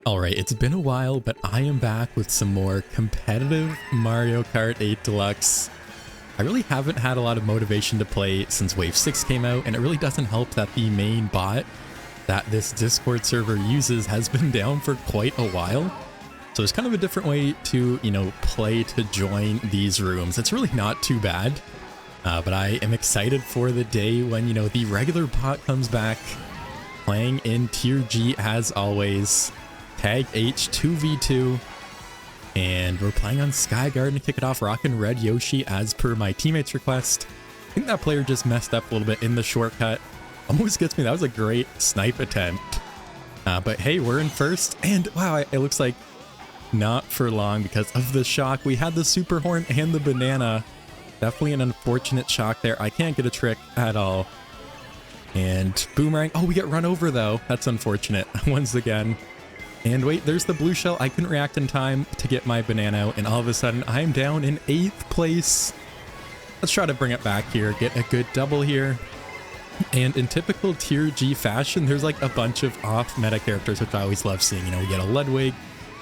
Alright, it's been a while, but I am back with some more competitive Mario Kart 8 Deluxe. I really haven't had a lot of motivation to play since Wave 6 came out, and it really doesn't help that the main bot that this Discord server uses has been down for quite a while. So it's kind of a different way to, play to join these rooms. It's really not too bad, but I am excited for the day when, the regular bot comes back, playing in Tier G as always. Tag H 2v2, and we're playing on Sky Garden to kick it off, rocking Red Yoshi as per my teammate's request. I think that player just messed up a little bit in the shortcut. Almost gets me. That was a great snipe attempt. But hey, we're in first, and wow, it looks like not for long because of the shock. We had the super horn and the banana. Definitely an unfortunate shock there. I can't get a trick at all. And boomerang. Oh, we get run over though. That's unfortunate once again. And wait, there's the blue shell. I couldn't react in time to get my banana out, and all of a sudden I'm down in 8th place. Let's try to bring it back here, get a good double here. And in typical Tier G fashion, there's like a bunch of off-meta characters, which I always love seeing. We get a Ludwig,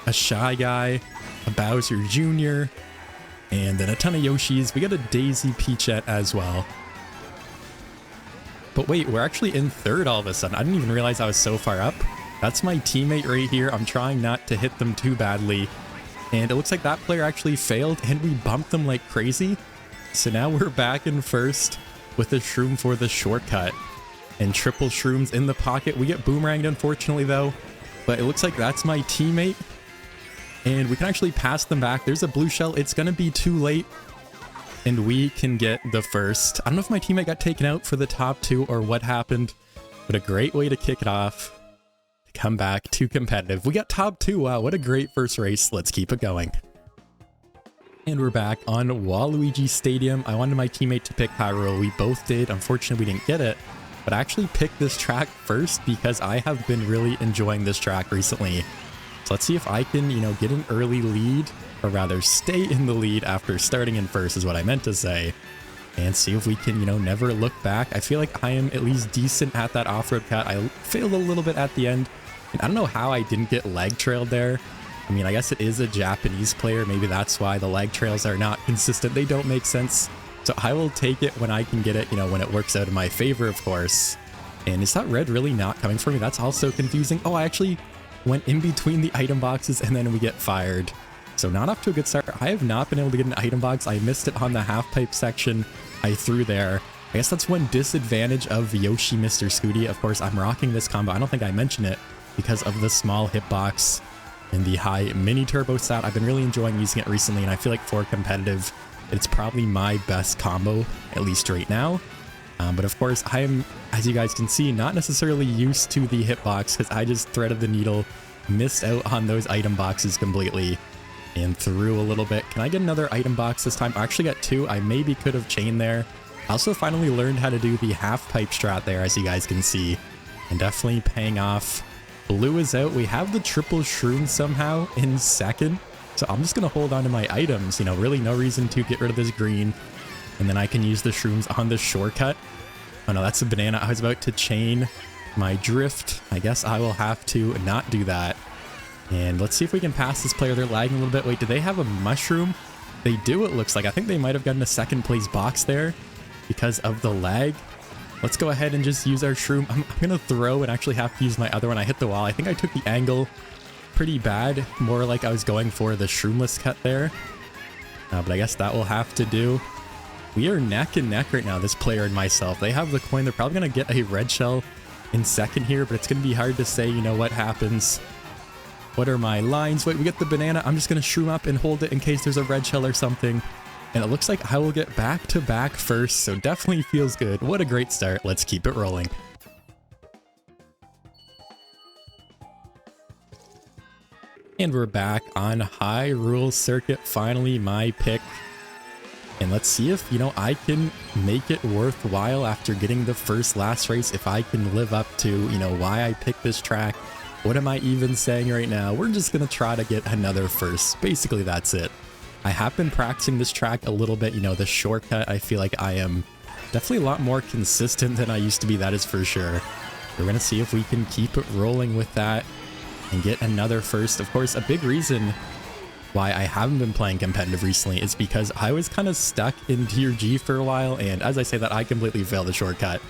a Shy Guy, a Bowser Jr., and then a ton of Yoshis. We got a Daisy Peachette as well. But wait, we're actually in 3rd all of a sudden. I didn't even realize I was so far up. That's my teammate right here. I'm trying not to hit them too badly. And it looks like that player actually failed, and we bumped them like crazy. So now we're back in 1st with a shroom for the shortcut. And triple shrooms in the pocket. We get boomeranged, unfortunately, though. But it looks like that's my teammate. And we can actually pass them back. There's a blue shell. It's going to be too late. And we can get the first. I don't know if my teammate got taken out for the top 2 or what happened. But a great way to kick it off. Come back to competitive. We got top 2. Wow, what a great first race. Let's keep it going. And we're back on Waluigi Stadium. I wanted my teammate to pick Hyrule. We both did. Unfortunately, we didn't get it. But I actually picked this track first because I have been really enjoying this track recently. So let's see if I can, get an early lead, or rather stay in the lead after starting in first is what I meant to say. And see if we can, never look back. I feel like I am at least decent at that off-road cut. I failed a little bit at the end. And I don't know how I didn't get leg trailed there. I mean, I guess it is a Japanese player. Maybe that's why the leg trails are not consistent. They don't make sense. So I will take it when I can get it, when it works out in my favor, of course. And is that red really not coming for me? That's also confusing. Oh, I actually went in between the item boxes and then we get fired. So not off to a good start. I have not been able to get an item box. I missed it on the half pipe section I threw there. I guess that's one disadvantage of Yoshi Mr. Scooty. Of course, I'm rocking this combo. I don't think I mentioned it because of the small hitbox and the high mini turbo stat. I've been really enjoying using it recently, and I feel like for competitive, it's probably my best combo, at least right now. But of course, I am, as you guys can see, not necessarily used to the hitbox because I just threaded the needle, missed out on those item boxes completely, and threw a little bit. Can I get another item box this time? I actually got 2. I maybe could have chained there. I also finally learned how to do the half pipe strat there, as you guys can see, and definitely paying off. Blue is out. We have the triple shroom somehow in 2nd. So I'm just going to hold on to my items. Really no reason to get rid of this green. And then I can use the shrooms on the shortcut. Oh no, that's a banana. I was about to chain my drift. I guess I will have to not do that. And let's see if we can pass this player. They're lagging a little bit. Wait, do they have a mushroom? They do, it looks like. I think they might have gotten a 2nd place box there because of the lag. Let's go ahead and just use our shroom. I'm going to throw and actually have to use my other one. I hit the wall. I think I took the angle pretty bad. More like I was going for the shroomless cut there. But I guess that will have to do. We are neck and neck right now, this player and myself. They have the coin. They're probably going to get a red shell in 2nd here, but it's going to be hard to say, what happens. What are my lines? Wait, we get the banana. I'm just going to shroom up and hold it in case there's a red shell or something. And it looks like I will get back-to-back first, so definitely feels good. What a great start. Let's keep it rolling. And we're back on Hyrule Circuit. Finally, my pick. And let's see if, I can make it worthwhile after getting the last race. If I can live up to, why I picked this track. What am I even saying right now? We're just going to try to get another first. Basically, that's it. I have been practicing this track a little bit. The shortcut, I feel like I am definitely a lot more consistent than I used to be. That is for sure. We're going to see if we can keep it rolling with that. and get another first. Of course, a big reason why I haven't been playing competitive recently is because I was kind of stuck in tier G for a while, and as I say that, I completely failed the shortcut.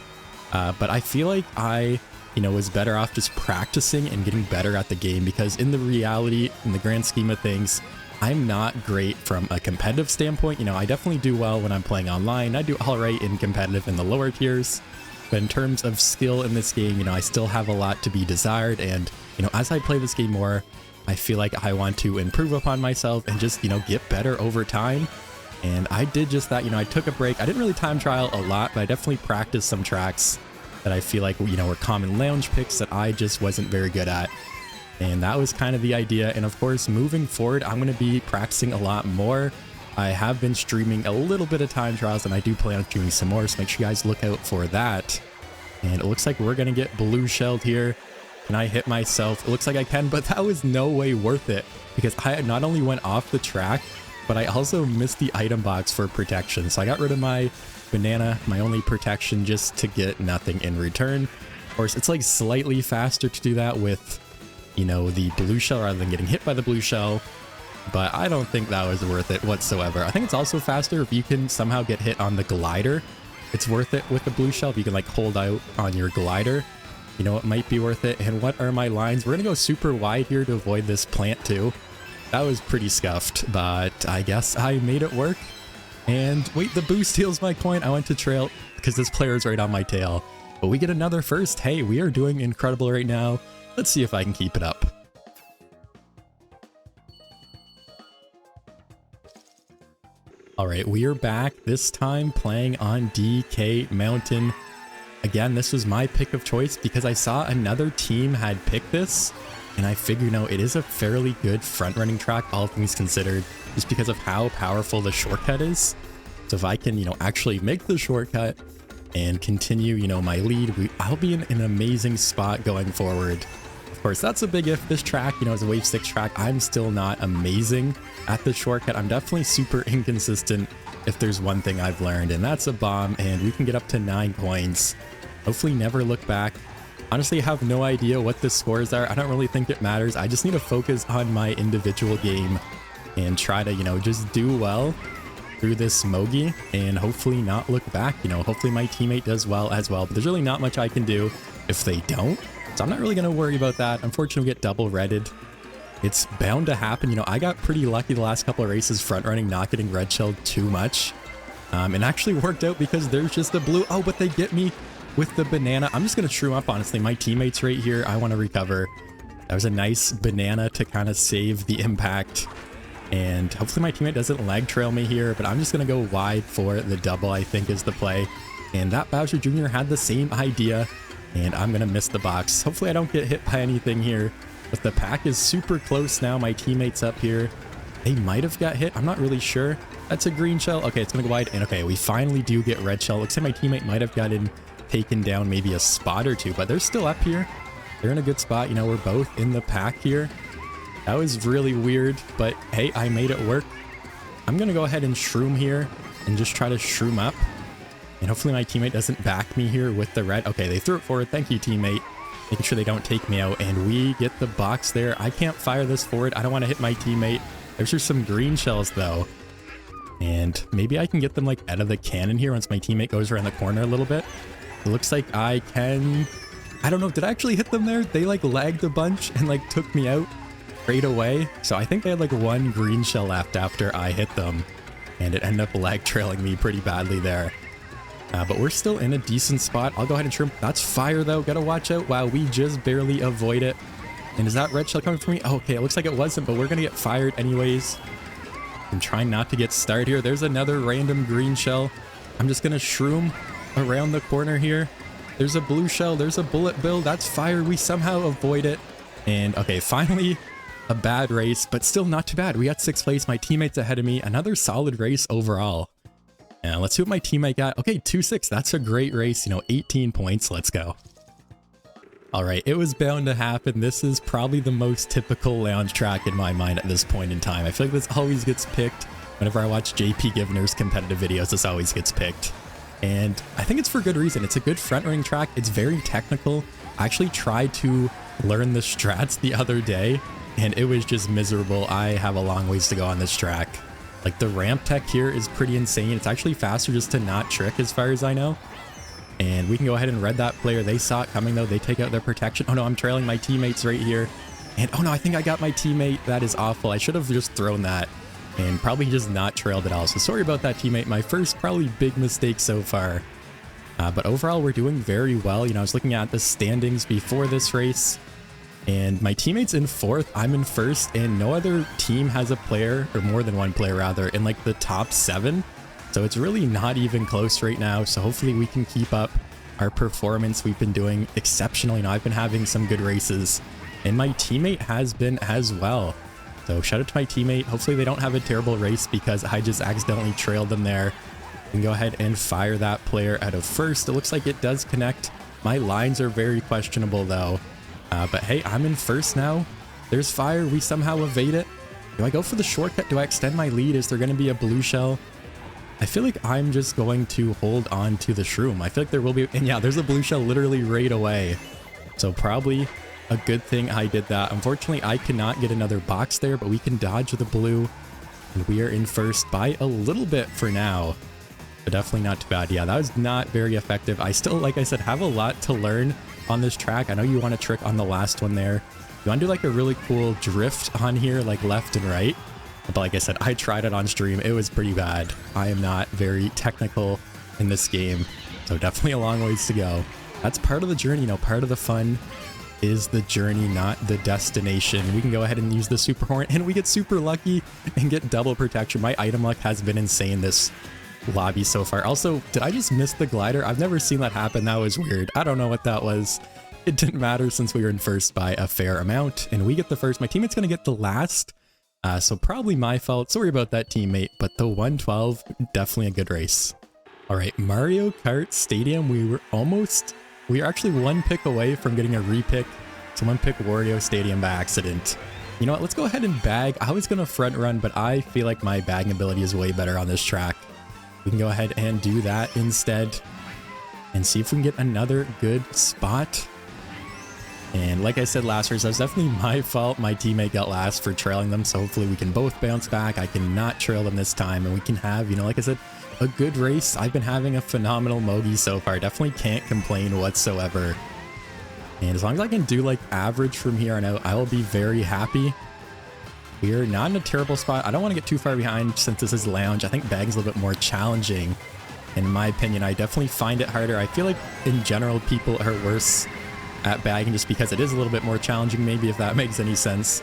But I feel like I, was better off just practicing and getting better at the game, because in the reality, in the grand scheme of things, I'm not great from a competitive standpoint. I definitely do well when I'm playing online. I do all right in competitive in the lower tiers. But in terms of skill in this game, I still have a lot to be desired. And, as I play this game more, I feel like I want to improve upon myself and just, get better over time. And I did just that. I took a break. I didn't really time trial a lot, but I definitely practiced some tracks that I feel like, were common lounge picks that I just wasn't very good at. And that was kind of the idea. And of course, moving forward, I'm going to be practicing a lot more. I have been streaming a little bit of time trials, and I do plan on streaming some more, so make sure you guys look out for that. And it looks like we're going to get blue shelled here. Can I hit myself? It looks like I can, but that was no way worth it, because I not only went off the track, but I also missed the item box for protection. So I got rid of my banana, my only protection, just to get nothing in return. Of course, it's like slightly faster to do that with the blue shell rather than getting hit by the blue shell, but I don't think that was worth it whatsoever. I think it's also faster if you can somehow get hit on the glider. It's worth it with the blue shell if you can like hold out on your glider. It might be worth it. And what are my lines? We're gonna go super wide here to avoid this plant too. That was pretty scuffed, but I guess I made it work. And wait, the boost steals my coin. I went to trail because this player is right on my tail, but we get another first. Hey, we are doing incredible right now. Let's see if I can keep it up. All right, we are back, this time playing on DK Mountain. Again, this was my pick of choice because I saw another team had picked this, and I figured, it is a fairly good front-running track, all things considered, just because of how powerful the shortcut is. So if I can, actually make the shortcut and continue, my lead, I'll be in an amazing spot going forward. Of course, that's a big if. This track, is a wave 6 track. I'm still not amazing at the shortcut. I'm definitely super inconsistent if there's one thing I've learned, and that's a bomb, and we can get up to 9 coins. Hopefully never look back. Honestly, I have no idea what the scores are. I don't really think it matters. I just need to focus on my individual game and try to, just do well through this Mogi and hopefully not look back. Hopefully my teammate does well as well, but there's really not much I can do if they don't. So I'm not really going to worry about that. Unfortunately, we get double redded. It's bound to happen. I got pretty lucky the last couple of races front running, not getting red shelled too much. It actually worked out because there's just a blue. Oh, but they get me with the banana. I'm just going to shroom up, honestly. My teammate's right here. I want to recover. That was a nice banana to kind of save the impact. And hopefully my teammate doesn't leg trail me here, but I'm just going to go wide for the double, I think is the play. And that Bowser Jr. had the same idea, and I'm going to miss the box. Hopefully I don't get hit by anything here, but the pack is super close now. My teammate's up here. They might have got hit. I'm not really sure. That's a green shell. Okay, it's going to go wide. And okay, we finally do get red shell. Looks like my teammate might have gotten taken down maybe a spot or two, but they're still up here. They're in a good spot. We're both in the pack here. That was really weird, but hey, I made it work. I'm going to go ahead and shroom here and just try to shroom up. And hopefully my teammate doesn't back me here with the red. Okay, they threw it forward. Thank you, teammate. Making sure they don't take me out. And we get the box there. I can't fire this forward. I don't want to hit my teammate. There's just some green shells, though. And maybe I can get them, like, out of the cannon here once my teammate goes around the corner a little bit. It looks like I can... I don't know. Did I actually hit them there? They, like, lagged a bunch and, like, took me out straight away. So I think they had, like, one green shell left after I hit them. And it ended up lag trailing me pretty badly there. But we're still in a decent spot. I'll go ahead and trim. That's fire, though. Gotta watch out. Wow, we just barely avoid it. And is that red shell coming for me? Oh, okay, it looks like it wasn't, but we're gonna get fired anyways. I'm trying not to get started here. There's another random green shell. I'm just gonna shroom around the corner here. There's a blue shell. There's a bullet bill. That's fire. We somehow avoid it. And okay, finally a bad race, but still not too bad. We got 6th place. My teammate's ahead of me. Another solid race overall. And let's see what my teammate got. Okay, 2-6. That's a great race. 18 points. Let's go. All right, it was bound to happen. This is probably the most typical lounge track in my mind at this point in time. I feel like this always gets picked. Whenever I watch JP Givner's competitive videos, this always gets picked. And I think it's for good reason. It's a good front running track. It's very technical. I actually tried to learned the strats the other day, and it was just miserable. I have a long ways to go on this track. Like, the ramp tech here is pretty insane. It's actually faster just to not trick as far as I know. And we can go ahead and red that player. They saw it coming though. They take out their protection. Oh no, I'm trailing my teammates right here. And oh no, I think I got my teammate. That is awful. I should have just thrown that and probably just not trailed at all. So sorry about that, teammate. My first probably big mistake so far. But overall, we're doing very well. You know, I was looking at the standings before this race, and my teammate's in 4th, I'm in 1st, and no other team has a player, or more than one player rather, in like the top 7. So it's really not even close right now. So hopefully we can keep up our performance. We've been doing exceptional. You know, I've been having some good races, and my teammate has been as well. So shout out to my teammate. Hopefully they don't have a terrible race because I just accidentally trailed them there. We can go ahead and fire that player out of 1st. It looks like it does connect. My lines are very questionable though. But hey, I'm in 1st now. There's fire. We somehow evade it. Do I go for the shortcut? Do I extend my lead? Is there going to be a blue shell? I feel like I'm just going to hold on to the shroom. I feel like there will be, and yeah, there's a blue shell literally right away. So probably a good thing I did that. Unfortunately, I cannot get another box there, but we can dodge the blue. And we are in 1st by a little bit for now, but definitely not too bad. Yeah, that was not very effective. I still, like I said, have a lot to learn on this track. I know you want to trick on the last one there. You want to do like a really cool drift on here, like left and right. But like I said, I tried it on stream. It was pretty bad. I am not very technical in this game, so definitely a long ways to go. That's part of the journey, you know, part of the fun is the journey, not the destination. We can go ahead and use the super horn, and we get super lucky and get double protection. My item luck has been insane this lobby so far. Also, did I just miss the glider? I've never seen that happen. That was weird. I don't know what that was. It didn't matter since we were in 1st by a fair amount, and we get the 1st. My teammate's gonna get the last. So probably my fault. Sorry about that, teammate, but the 112, definitely a good race. All right, Mario Kart Stadium. We were actually one pick away from getting a repick. Someone picked Wario Stadium by accident. You know what? Let's go ahead and bag. I was going to front run, but I feel like my bagging ability is way better on this track. We can go ahead and do that instead and see if we can get another good spot. And like I said last race, that was definitely my fault. My teammate got last for trailing them, so hopefully we can both bounce back. I cannot trail them this time, and we can have, you know, like I said, a good race. I've been having a phenomenal Mogi so far. Definitely can't complain whatsoever. And as long as I can do like average from here on out, I will be very happy. We're not in a terrible spot. I don't want to get too far behind since this is lounge. I think bagging's a little bit more challenging. In my opinion, I definitely find it harder. I feel like in general, people are worse at bagging just because it is a little bit more challenging, maybe, if that makes any sense.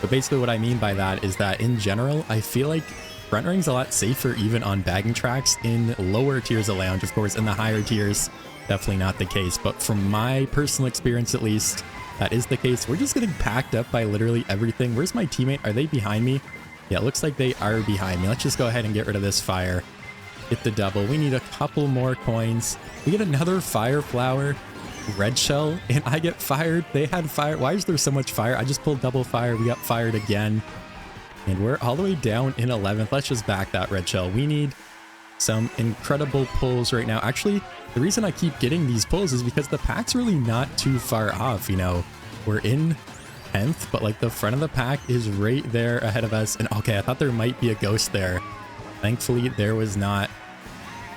But basically what I mean by that is that in general, I feel like front ring's a lot safer even on bagging tracks in lower tiers of lounge. Of course, in the higher tiers, definitely not the case. But from my personal experience, at least, that is the case. We're just getting packed up by literally everything. Where's my teammate? Are they behind me? Yeah, it looks like they are behind me. Let's just go ahead and get rid of this fire. Get the double. We need a couple more coins. We get another fire flower. Red shell, and I get fired. They had fire. Why is there so much fire? I just pulled double fire. We got fired again, and we're all the way down in 11th. Let's just back that red shell. We need some incredible pulls right now. Actually, the reason I keep getting these pulls is because the pack's really not too far off. You know, we're in 10th, but like the front of the pack is right there ahead of us. And okay, I thought there might be a ghost there. Thankfully, there was not.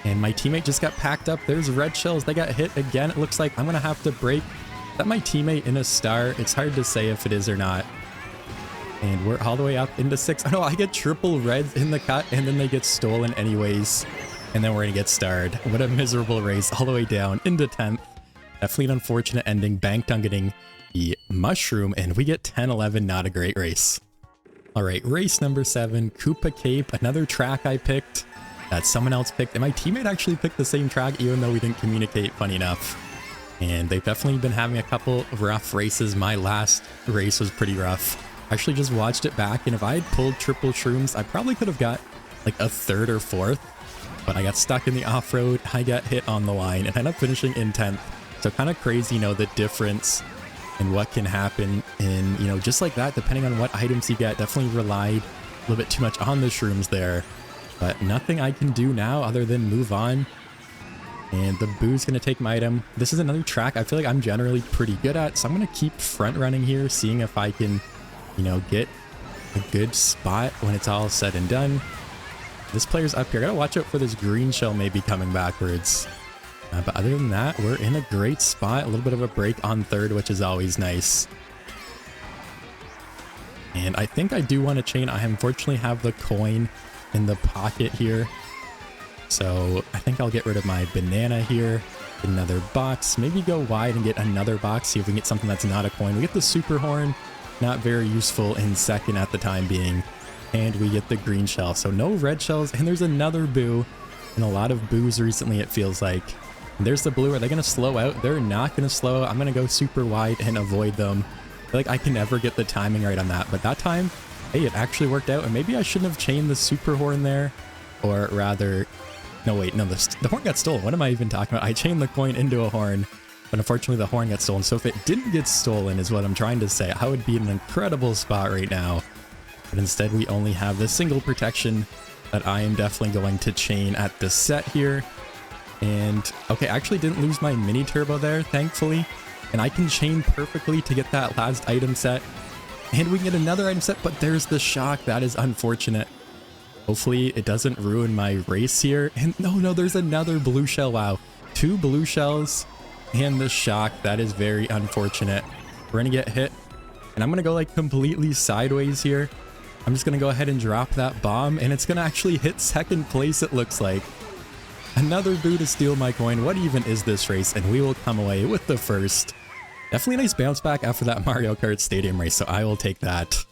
And my teammate just got packed up. There's red shells. They got hit again. It looks like I'm going to have to break. Is that my teammate in a star? It's hard to say if it is or not. And we're all the way up into 6. Oh no, I get triple reds in the cut, and then they get stolen anyways. And then we're going to get starred. What a miserable race all the way down into 10th. Definitely an unfortunate ending. Banked on getting the mushroom, and we get 10-11. Not a great race. All right, race number 7, Koopa Cape. Another track I picked that someone else picked, and my teammate actually picked the same track even though we didn't communicate, funny enough. And they've definitely been having a couple of rough races. My last race was pretty rough. I actually just watched it back, and if I had pulled triple shrooms, I probably could have got like a 3rd or 4th, but I got stuck in the off-road. I got hit on the line and ended up finishing in 10th. So kind of crazy, you know, the difference in what can happen in, you know, just like that, depending on what items you get. Definitely relied a little bit too much on the shrooms there. But nothing I can do now other than move on. And the boo's going to take my item. This is another track I feel like I'm generally pretty good at, so I'm going to keep front running here, seeing if I can, you know, get a good spot when it's all said and done. This player's up here. I gotta watch out for this green shell maybe coming backwards. But other than that, we're in a great spot. A little bit of a break on third, which is always nice. And I think I do want to chain. I unfortunately have the coin in the pocket here. So I think I'll get rid of my banana here. Get another box. Maybe go wide and get another box. See if we can get something that's not a coin. We get the super horn. Not very useful in second at the time being. And we get the green shell. So no red shells. And there's another boo. And a lot of boos recently, it feels like. And there's the blue. Are they going to slow out? They're not going to slow out. I'm going to go super wide and avoid them. I feel like I can never get the timing right on that. But that time, hey, it actually worked out. And maybe I shouldn't have chained the super horn there. Or rather... No, wait. No, the horn got stolen. What am I even talking about? I chained the coin into a horn. But unfortunately, the horn got stolen. So if it didn't get stolen is what I'm trying to say. I would be in an incredible spot right now. But instead, we only have the single protection that I am definitely going to chain at the set here. And, okay, I actually didn't lose my mini turbo there, thankfully. And I can chain perfectly to get that last item set. And we can get another item set, but there's the shock. That is unfortunate. Hopefully, it doesn't ruin my race here. And no, there's another blue shell. Wow. 2 blue shells and the shock. That is very unfortunate. We're going to get hit. And I'm going to go, like, completely sideways here. I'm just going to go ahead and drop that bomb, and it's going to actually hit second place, it looks like. Another boo to steal my coin. What even is this race? And we will come away with the first. Definitely a nice bounce back after that Mario Kart Stadium race, so I will take that.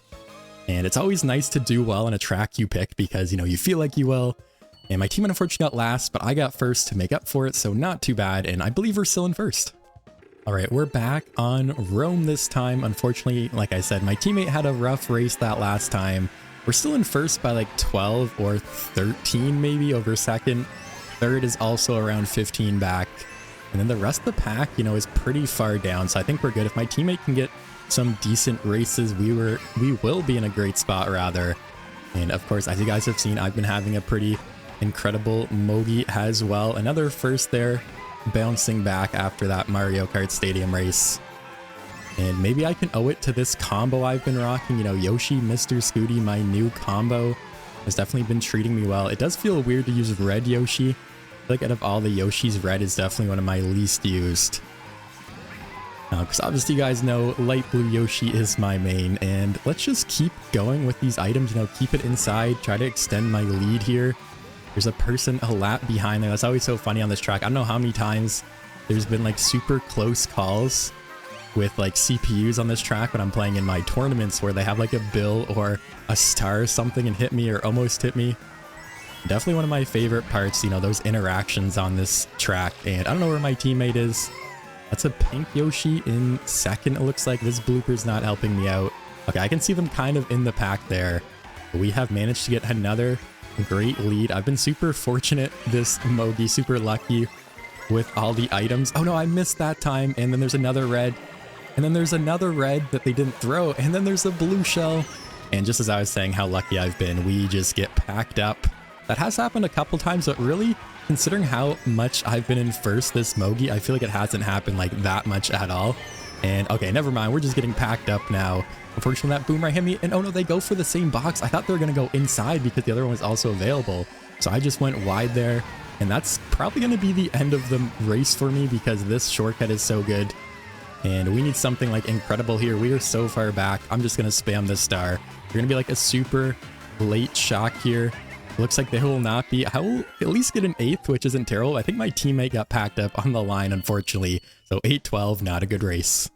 And it's always nice to do well on a track you pick because, you know, you feel like you will. And my team unfortunately got last, but I got first to make up for it, so not too bad. And I believe we're still in first. All right, we're back on Rome this time. Unfortunately, like I said, my teammate had a rough race that last time. We're still in first by like 12 or 13 maybe over second. Third is also around 15 back. And then the rest of the pack, you know, is pretty far down. So I think we're good. If my teammate can get some decent races, we will be in a great spot rather. And of course, as you guys have seen, I've been having a pretty incredible Mogi as well. Another first there. Bouncing back after that Mario Kart Stadium race. And maybe I can owe it to this combo I've been rocking. You know, Yoshi, Mr. Scooty, my new combo has definitely been treating me well. It does feel weird to use red Yoshi. I feel like out of all the Yoshis, red is definitely one of my least used. Because obviously you guys know light blue Yoshi is my main. And let's just keep going with these items. You know, keep it inside. Try to extend my lead here. There's a person a lap behind there. That's always so funny on this track. I don't know how many times there's been like super close calls with like CPUs on this track when I'm playing in my tournaments where they have like a bill or a star or something and hit me or almost hit me. Definitely one of my favorite parts, you know, those interactions on this track. And I don't know where my teammate is. That's a pink Yoshi in second. It looks like this blooper's not helping me out. Okay, I can see them kind of in the pack there. But we have managed to get another great lead. I've been super fortunate this Mogi, super lucky with all the items. Oh no, I missed that time. And then there's another red. And then there's another red that they didn't throw. And then there's a blue shell. And just as I was saying how lucky I've been, we just get packed up. That has happened a couple times, but really, considering how much I've been in first this Mogi, I feel like it hasn't happened like that much at all. And okay, never mind. We're just getting packed up now. Unfortunately, that boomerang hit me. And oh no, they go for the same box. I thought they were going to go inside because the other one was also available. So I just went wide there. And that's probably going to be the end of the race for me because this shortcut is so good. And we need something like incredible here. We are so far back. I'm just going to spam this star. We're going to be like a super late shock here. Looks like they will not be. I will at least get an 8th, which isn't terrible. I think my teammate got packed up on the line, unfortunately. So 8-12, not a good race.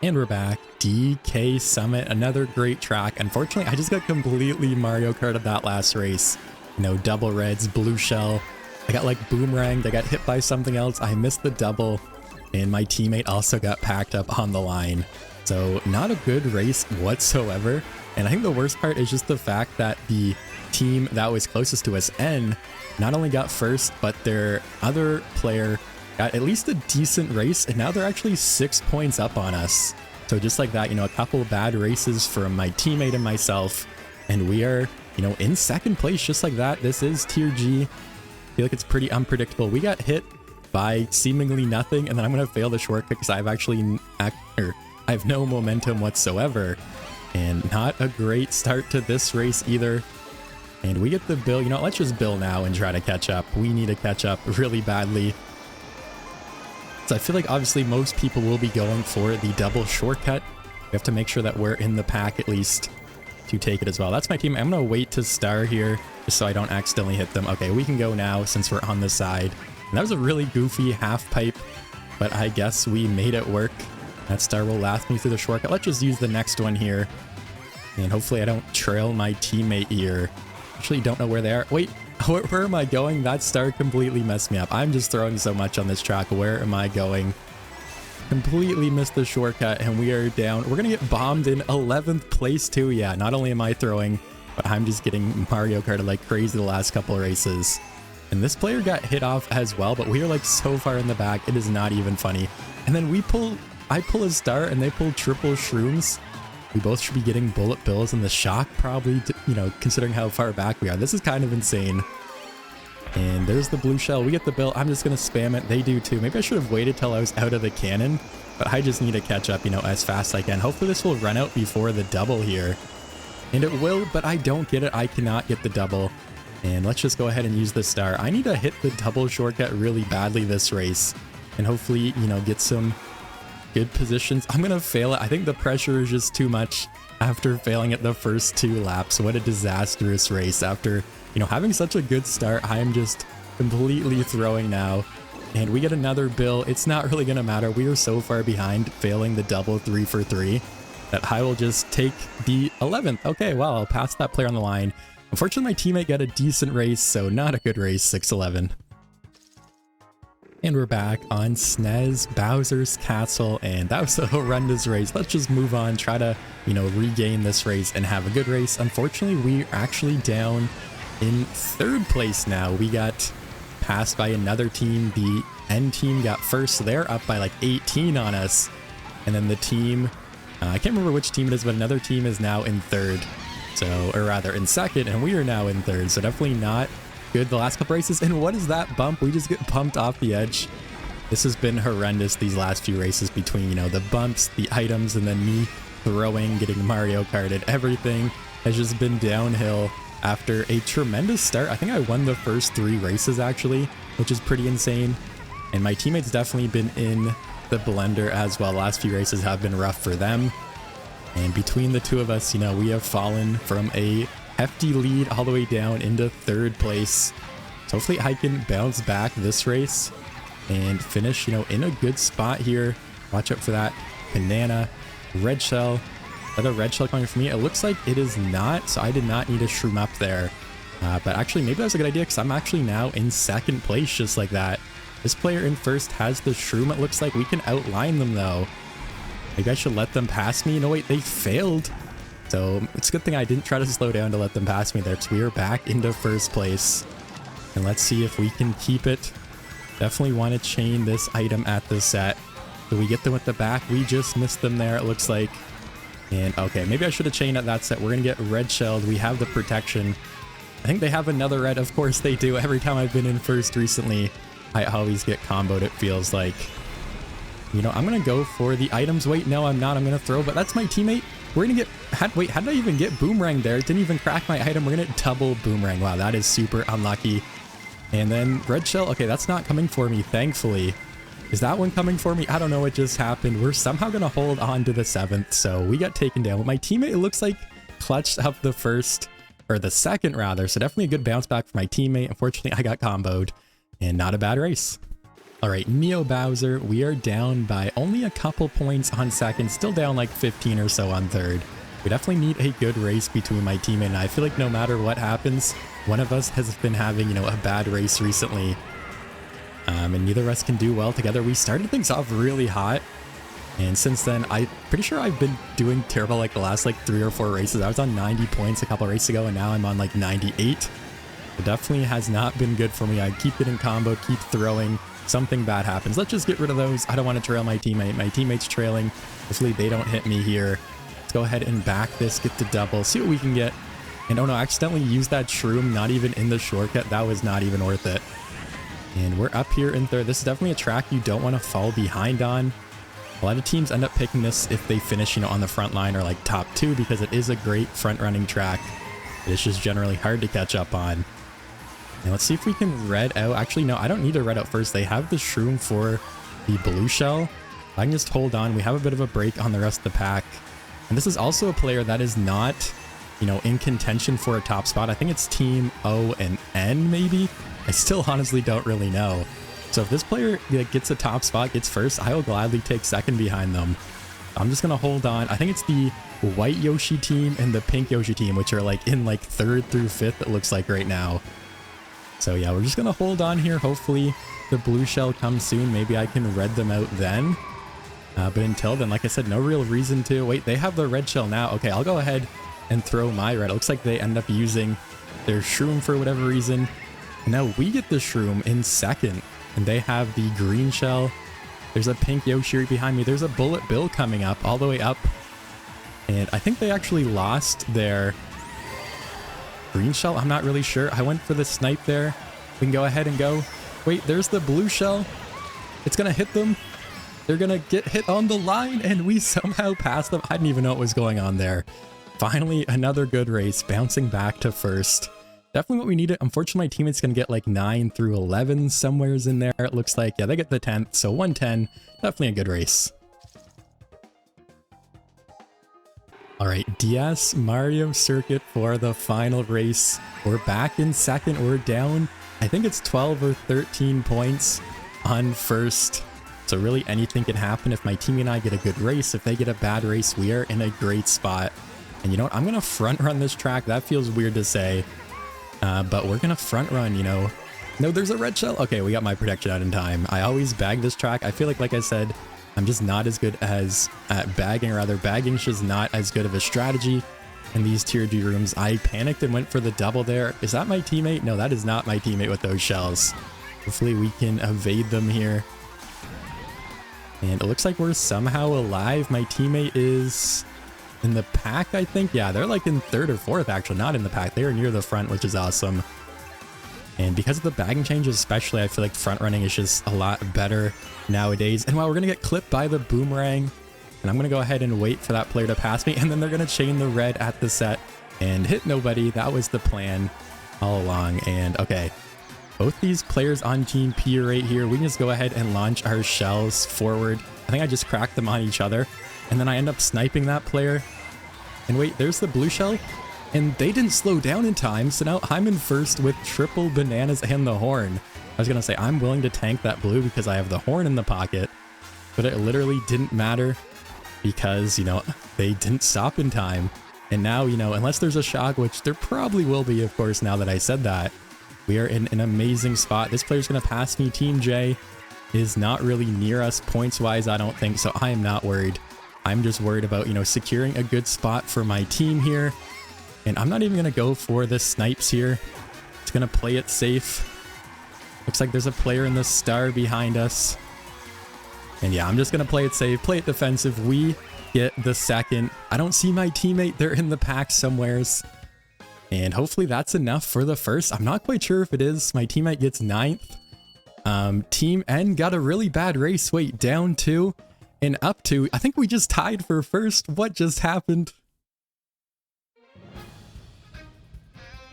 And we're back. DK Summit, another great track. Unfortunately, I just got completely Mario Karted that last race. You know, double reds, blue shell. I got like boomeranged. I got hit by something else. I missed the double. And my teammate also got packed up on the line. So not a good race whatsoever. And I think the worst part is just the fact that the team that was closest to us, N, not only got first, but their other player got at least a decent race, and now they're actually 6 points up on us. So just like that, you know, a couple bad races from my teammate and myself, and we are, you know, in second place just like that. This is tier G. I feel like it's pretty unpredictable. We got hit by seemingly nothing, and then I'm going to fail the shortcut because I have no momentum whatsoever. And not a great start to this race either. And we get the bill. You know, let's just bill now and try to catch up. We need to catch up really badly. So I feel like obviously most people will be going for the double shortcut. We have to make sure that we're in the pack at least to take it as well. That's my team. I'm going to wait to star here just so I don't accidentally hit them. Okay, we can go now since we're on the side. And that was a really goofy half pipe, but I guess we made it work. That star will last me through the shortcut. Let's just use the next one here. And hopefully I don't trail my teammate here. Actually don't know where they are. Wait, where am I going? That star completely messed me up. I'm just throwing so much on this track. Where am I going? Completely missed the shortcut and we are down. We're gonna get bombed in 11th place too. Yeah, not only am I throwing, but I'm just getting Mario Karted like crazy the last couple of races. And this player got hit off as well, but we are like so far in the back, it is not even funny. And then I pull a star and they pull triple shrooms. We both should be getting bullet bills and the shock probably, you know, considering how far back we are. This is kind of insane. And there's the blue shell. We get the bill. I'm just going to spam it. They do too. Maybe I should have waited till I was out of the cannon, but I just need to catch up, you know, as fast as I can. Hopefully this will run out before the double here. And it will, but I don't get it. I cannot get the double. And let's just go ahead and use the star. I need to hit the double shortcut really badly this race and hopefully, you know, get some good positions. I'm going to fail it. I think the pressure is just too much after failing it the first 2 laps. What a disastrous race. After, you know, having such a good start, I am just completely throwing now. And we get another bill. It's not really going to matter. We are so far behind failing the double 3 for 3 that I will just take the 11th. Okay, well, I'll pass that player on the line. Unfortunately, my teammate got a decent race, so not a good race, 6-11. And we're back on SNES Bowser's Castle, and that was a horrendous race. Let's just move on, try to, you know, regain this race and have a good race. Unfortunately, we're actually down in 3rd place now. We got passed by another team. The N team got first, so they're up by like 18 on us. And then the team, I can't remember which team it is, but another team is now in 3rd. So, or rather in 2nd, and we are now in 3rd. So definitely not good the last couple races. And what is that bump? We just get bumped off the edge. This has been horrendous these last few races between, you know, the bumps, the items, and then me throwing, getting Mario Karted. Everything has just been downhill after a tremendous start. I think I won the first 3 races actually, which is pretty insane. And my teammates definitely been in the blender as well. The last few races have been rough for them. And between the two of us, you know, we have fallen from a hefty lead all the way down into 3rd place. So hopefully I can bounce back this race and finish, you know, in a good spot here. Watch out for that banana. Red shell. Another red shell coming for me. It looks like it is not, so I did not need a shroom up there. But actually, maybe that was a good idea because I'm actually now in 2nd place just like that. This player in 1st has the shroom. It looks like we can outline them though. Maybe I should let them pass me. No, wait, they failed. So it's a good thing I didn't try to slow down to let them pass me there. So we are back into 1st place. And let's see if we can keep it. Definitely want to chain this item at the set. Do we get them at the back? We just missed them there, it looks like. And okay, maybe I should have chained at that set. We're going to get red shelled. We have the protection. I think they have another red. Of course they do. Every time I've been in 1st recently, I always get comboed, it feels like. You know, I'm going to go for the items. Wait, no, I'm not. I'm going to throw, but that's my teammate. We're going to get... Wait, how did I even get boomerang there? It didn't even crack my item. We're going to double boomerang. Wow, that is super unlucky. And then red shell. Okay, that's not coming for me, thankfully. Is that one coming for me? I don't know what just happened. We're somehow going to hold on to the 7th, so we got taken down. But my teammate, it looks like, clutched up the 1st, or the 2nd rather, so definitely a good bounce back for my teammate. Unfortunately, I got comboed, and not a bad race. All right, Neo Bowser, we are down by only a couple points on 2nd, still down like 15 or so on 3rd. We definitely need a good race between my teammate and I. I feel like no matter what happens, one of us has been having, you know, a bad race recently. And neither of us can do well together. We started things off really hot, and since then, I'm pretty sure I've been doing terrible like the last like 3 or 4 races. I was on 90 points a couple races ago, and now I'm on like 98. It definitely has not been good for me. I keep getting combo, keep throwing. Something bad happens. Let's just get rid of those. I don't want to trail my teammate. My teammate's trailing. Hopefully they don't hit me here. Let's go ahead and back this, get the double, see what we can get. And oh no, I accidentally used that shroom, not even in the shortcut. That was not even worth it. And we're up here in third. This is definitely a track you don't want to fall behind on. A lot of teams end up picking this if they finish, on the front line or like top 2 because it is a great front running track. It's just generally hard to catch up on. And let's see if we can red out. Actually, no, I don't need to red out first. They have the shroom for the blue shell. I can just hold on. We have a bit of a break on the rest of the pack. And this is also a player that is not, in contention for a top spot. I think it's team O and N maybe. I still honestly don't really know. So if this player gets a top spot, gets first, I will gladly take second behind them. I'm just going to hold on. I think it's the white Yoshi team and the pink Yoshi team, which are like in like 3rd through 5th, it looks like right now. So yeah, we're just going to hold on here. Hopefully the blue shell comes soon. Maybe I can red them out then. But until then, like I said, no real reason to. Wait, they have the red shell now. Okay, I'll go ahead and throw my red. It looks like they end up using their shroom for whatever reason. Now we get the shroom in second, and they have the green shell. There's a pink Yoshi right behind me. There's a bullet bill coming up all the way up. And I think they actually lost their green shell. I'm not really sure. I went for the snipe there. We can go ahead and go. Wait, there's the blue shell. It's going to hit them. They're going to get hit on the line, and we somehow passed them. I didn't even know what was going on there. Finally, another good race, bouncing back to first. Definitely what we needed. Unfortunately, my teammate's going to get like 9 through 11 somewheres in there. It looks like, yeah, they get the 10th. So 110, definitely a good race. All right, DS Mario Circuit for the final race. We're back in second. We're down, I think it's 12 or 13 points on first. So really anything can happen if my team and I get a good race. If they get a bad race, we are in a great spot. And you know what? I'm going to front run this track. That feels weird to say. But we're going to front run, No, there's a red shell. Okay, we got my protection out in time. I always bag this track. I feel like I said, I'm just not as good as at bagging, or rather bagging's just not as good of a strategy in these tier D rooms. I panicked and went for the double there. Is that my teammate? No, that is not my teammate with those shells. Hopefully we can evade them here. And it looks like we're somehow alive. My teammate is in the pack, I think. Yeah, they're like in 3rd or 4th, actually, not in the pack. They are near the front, which is awesome. And because of the bagging changes especially, I feel like front running is just a lot better nowadays. And wow, we're going to get clipped by the boomerang. And I'm going to go ahead and wait for that player to pass me. And then they're going to chain the red at the set and hit nobody. That was the plan all along. And okay, both these players on Team P right here, we can just go ahead and launch our shells forward. I think I just cracked them on each other. And then I end up sniping that player. And wait, there's the blue shell. And they didn't slow down in time, so now I'm in first with triple bananas and the horn. I was going to say, I'm willing to tank that blue because I have the horn in the pocket. But it literally didn't matter because, they didn't stop in time. And now, unless there's a shock, which there probably will be, of course, now that I said that, we are in an amazing spot. This player's going to pass me. Team J is not really near us points-wise, I don't think, so I am not worried. I'm just worried about, securing a good spot for my team here. And I'm not even going to go for the snipes here. It's going to play it safe. Looks like there's a player in the star behind us. And yeah, I'm just going to play it safe, play it defensive. We get the second. I don't see my teammate. They're in the pack somewheres. And hopefully that's enough for the first. I'm not quite sure if it is. My teammate gets 9th. Team N got a really bad race. Wait, down 2 and up 2. I think we just tied for first. What just happened?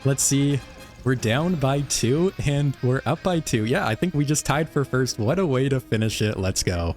Let's see. We're down by 2 and we're up by 2. Yeah, I think we just tied for first. What a way to finish it. Let's go.